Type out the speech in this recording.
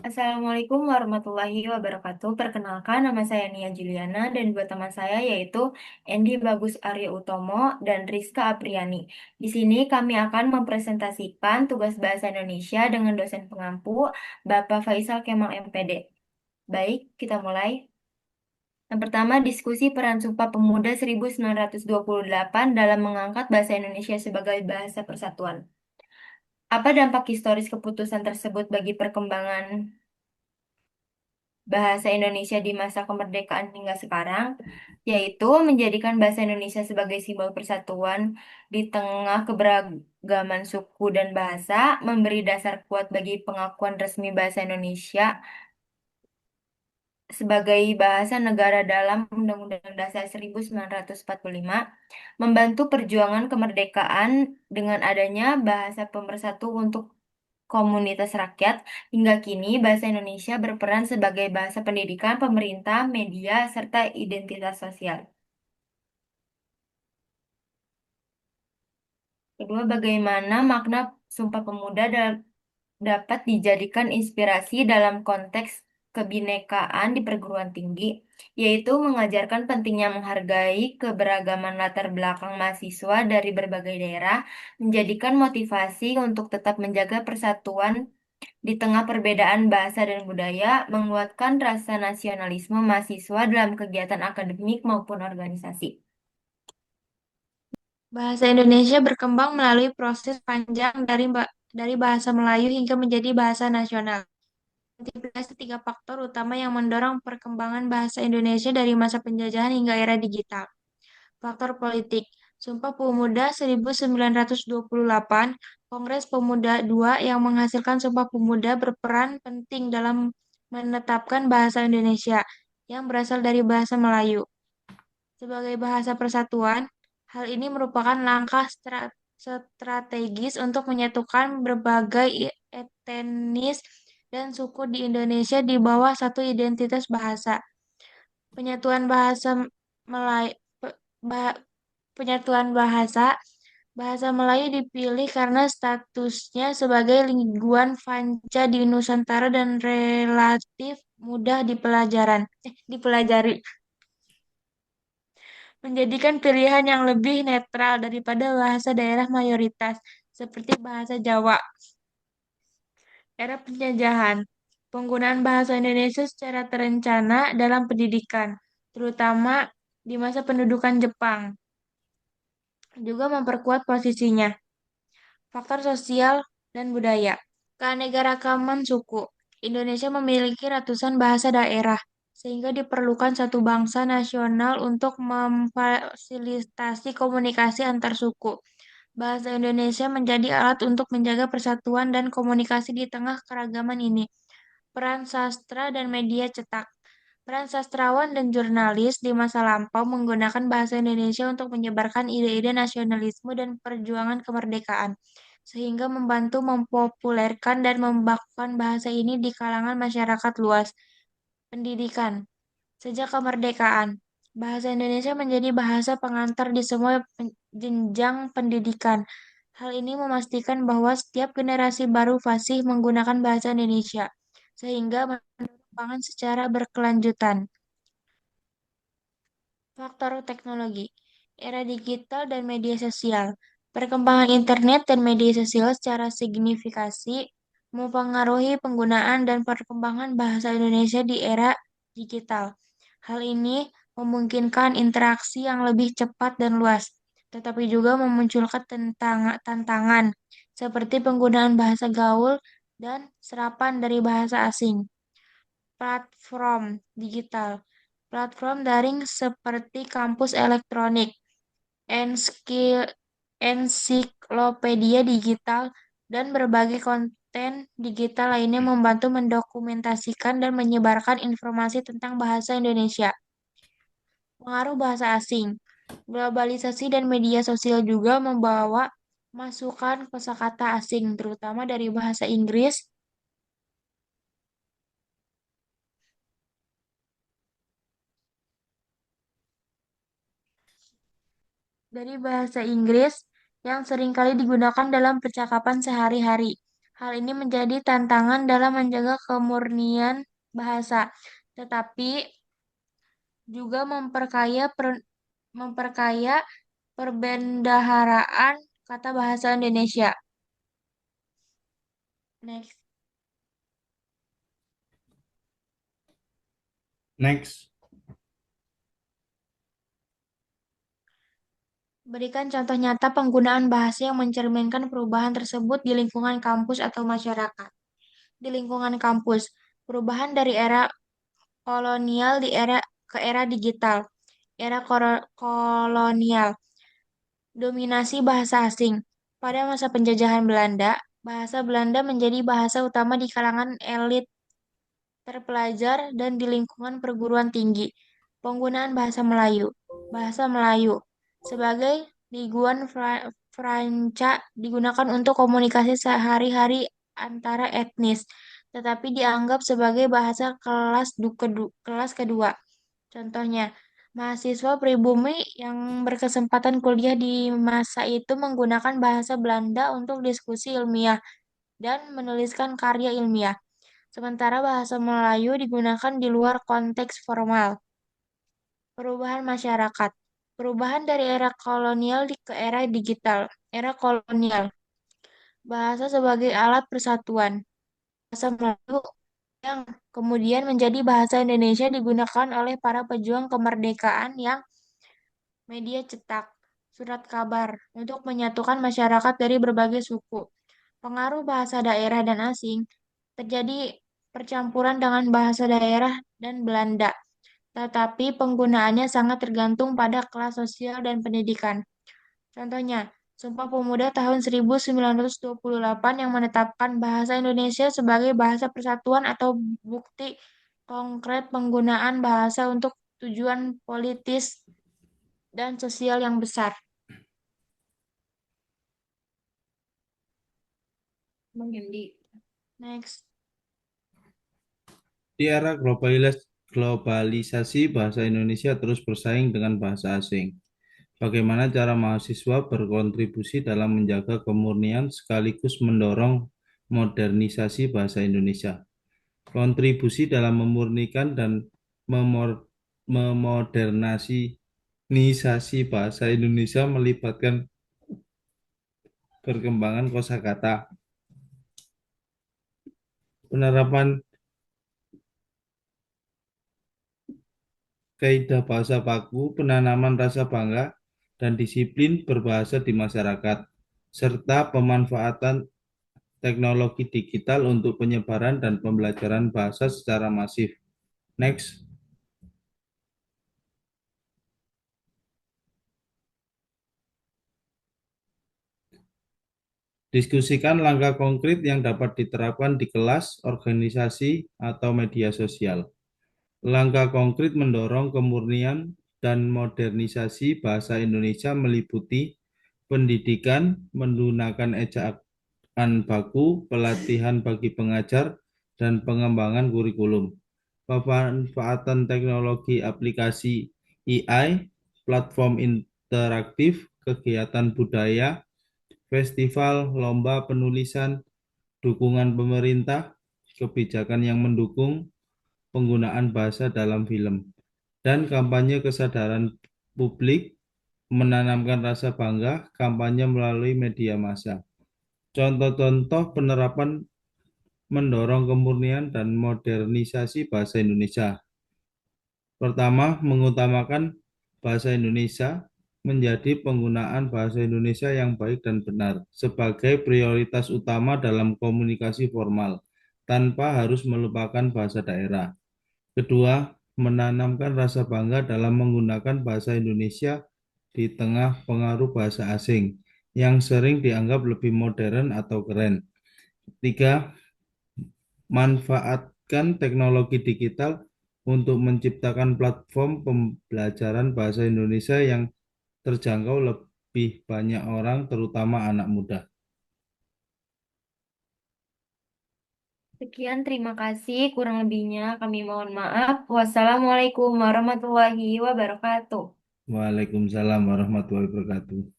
Assalamualaikum warahmatullahi wabarakatuh. Perkenalkan, nama saya Nia Juliana dan dua teman saya yaitu Endi Bagus Arya Utomo dan Rizka Apriani. Di sini kami akan mempresentasikan tugas bahasa Indonesia dengan dosen pengampu Bapak Faisal Kemal MPD. Baik, kita mulai. Yang pertama, diskusi peran Sumpah Pemuda 1928 dalam mengangkat bahasa Indonesia sebagai bahasa persatuan. Apa dampak historis keputusan tersebut bagi perkembangan bahasa Indonesia di masa kemerdekaan hingga sekarang, yaitu menjadikan bahasa Indonesia sebagai simbol persatuan di tengah keberagaman suku dan bahasa, memberi dasar kuat bagi pengakuan resmi bahasa Indonesia sebagai bahasa negara dalam Undang-Undang Dasar 1945, membantu perjuangan kemerdekaan dengan adanya bahasa pemersatu untuk komunitas rakyat. Hingga kini, bahasa Indonesia berperan sebagai bahasa pendidikan, pemerintah, media, serta identitas sosial. Kedua, bagaimana makna Sumpah Pemuda dapat dijadikan inspirasi dalam konteks kebinekaan di perguruan tinggi, yaitu mengajarkan pentingnya menghargai keberagaman latar belakang mahasiswa dari berbagai daerah, menjadikan motivasi untuk tetap menjaga persatuan di tengah perbedaan bahasa dan budaya, menguatkan rasa nasionalisme mahasiswa dalam kegiatan akademik maupun organisasi. Bahasa Indonesia berkembang melalui proses panjang dari bahasa Melayu hingga menjadi bahasa nasional. Identifikasi tiga faktor utama yang mendorong perkembangan bahasa Indonesia dari masa penjajahan hingga era digital. Faktor politik. Sumpah Pemuda 1928, Kongres Pemuda II yang menghasilkan Sumpah Pemuda berperan penting dalam menetapkan bahasa Indonesia yang berasal dari bahasa Melayu sebagai bahasa persatuan. Hal ini merupakan langkah strategis untuk menyatukan berbagai etnis dan suku di Indonesia di bawah satu identitas bahasa. Penyatuan bahasa Melayu, penyatuan bahasa Melayu dipilih karena statusnya sebagai lingguan franca di Nusantara dan relatif mudah dipelajari, menjadikan pilihan yang lebih netral daripada bahasa daerah mayoritas, seperti bahasa Jawa. Era penjajahan, penggunaan bahasa Indonesia secara terencana dalam pendidikan, terutama di masa pendudukan Jepang, juga memperkuat posisinya. Faktor sosial dan budaya. Keanekaragaman suku. Indonesia memiliki ratusan bahasa daerah, sehingga diperlukan satu bangsa nasional untuk memfasilitasi komunikasi antar suku. Bahasa Indonesia menjadi alat untuk menjaga persatuan dan komunikasi di tengah keragaman ini. Peran sastra dan media cetak. Peran sastrawan dan jurnalis di masa lampau menggunakan bahasa Indonesia untuk menyebarkan ide-ide nasionalisme dan perjuangan kemerdekaan, sehingga membantu mempopulerkan dan membakukan bahasa ini di kalangan masyarakat luas. Pendidikan. Sejak kemerdekaan, bahasa Indonesia menjadi bahasa pengantar di semua jenjang pendidikan. Hal ini memastikan bahwa setiap generasi baru fasih menggunakan bahasa Indonesia, sehingga perkembangan secara berkelanjutan. Faktor teknologi, era digital dan media sosial. Perkembangan internet dan media sosial secara signifikasi mempengaruhi penggunaan dan perkembangan bahasa Indonesia di era digital. Hal ini memungkinkan interaksi yang lebih cepat dan luas, tetapi juga memunculkan tantangan seperti penggunaan bahasa gaul dan serapan dari bahasa asing. Platform digital. Platform daring seperti kampus elektronik, enski- ensiklopedia digital, dan berbagai konten digital lainnya membantu mendokumentasikan dan menyebarkan informasi tentang bahasa Indonesia. Pengaruh bahasa asing. Globalisasi dan media sosial juga membawa masukan kosakata asing, terutama dari bahasa Inggris yang seringkali digunakan dalam percakapan sehari-hari. Hal ini menjadi tantangan dalam menjaga kemurnian bahasa, tetapi juga memperkaya perbendaharaan kata bahasa Indonesia. Next. Next. Berikan contoh nyata penggunaan bahasa yang mencerminkan perubahan tersebut di lingkungan kampus atau masyarakat. Di lingkungan kampus, perubahan dari era kolonial ke era digital. Era kolonial, dominasi bahasa asing. Pada masa penjajahan Belanda, bahasa Belanda menjadi bahasa utama di kalangan elit terpelajar dan di lingkungan perguruan tinggi. Penggunaan bahasa Melayu. Bahasa Melayu sebagai lingguan Franca digunakan untuk komunikasi sehari-hari antara etnis, tetapi dianggap sebagai bahasa kelas kedua. Contohnya, mahasiswa pribumi yang berkesempatan kuliah di masa itu menggunakan bahasa Belanda untuk diskusi ilmiah dan menuliskan karya ilmiah. Sementara bahasa Melayu digunakan di luar konteks formal. Perubahan masyarakat. Perubahan dari era kolonial ke era digital. Era kolonial. Bahasa sebagai alat persatuan. Bahasa Melayu yang kemudian menjadi bahasa Indonesia digunakan oleh para pejuang kemerdekaan yang media cetak, surat kabar, untuk menyatukan masyarakat dari berbagai suku. Pengaruh bahasa daerah dan asing. Terjadi percampuran dengan bahasa daerah dan Belanda, tetapi penggunaannya sangat tergantung pada kelas sosial dan pendidikan. Contohnya, Sumpah Pemuda tahun 1928 yang menetapkan bahasa Indonesia sebagai bahasa persatuan atau bukti konkret penggunaan bahasa untuk tujuan politis dan sosial yang besar. Bang Yandi. Next. Di era globalisasi, bahasa Indonesia terus bersaing dengan bahasa asing. Bagaimana cara mahasiswa berkontribusi dalam menjaga kemurnian sekaligus mendorong modernisasi bahasa Indonesia? Kontribusi dalam memurnikan dan memodernisasi bahasa Indonesia melibatkan perkembangan kosakata, penerapan kaidah bahasa baku, penanaman rasa bangga, dan disiplin berbahasa di masyarakat, serta pemanfaatan teknologi digital untuk penyebaran dan pembelajaran bahasa secara masif. Next. Diskusikan langkah konkret yang dapat diterapkan di kelas, organisasi, atau media sosial. Langkah konkret mendorong kemurnian dan modernisasi bahasa Indonesia meliputi pendidikan menggunakan ejaan baku, pelatihan bagi pengajar, dan pengembangan kurikulum. Pemanfaatan teknologi aplikasi AI, platform interaktif, kegiatan budaya, festival, lomba penulisan, dukungan pemerintah, kebijakan yang mendukung penggunaan bahasa dalam film, dan kampanye kesadaran publik, menanamkan rasa bangga, kampanye melalui media massa. Contoh-contoh penerapan mendorong kemurnian dan modernisasi bahasa Indonesia. Pertama, mengutamakan bahasa Indonesia menjadi penggunaan bahasa Indonesia yang baik dan benar sebagai prioritas utama dalam komunikasi formal, tanpa harus melupakan bahasa daerah. Kedua, menanamkan rasa bangga dalam menggunakan bahasa Indonesia di tengah pengaruh bahasa asing yang sering dianggap lebih modern atau keren. Tiga, manfaatkan teknologi digital untuk menciptakan platform pembelajaran bahasa Indonesia yang terjangkau lebih banyak orang, terutama anak muda. Sekian, terima kasih. Kurang lebihnya kami mohon maaf. Wassalamualaikum warahmatullahi wabarakatuh. Waalaikumsalam warahmatullahi wabarakatuh.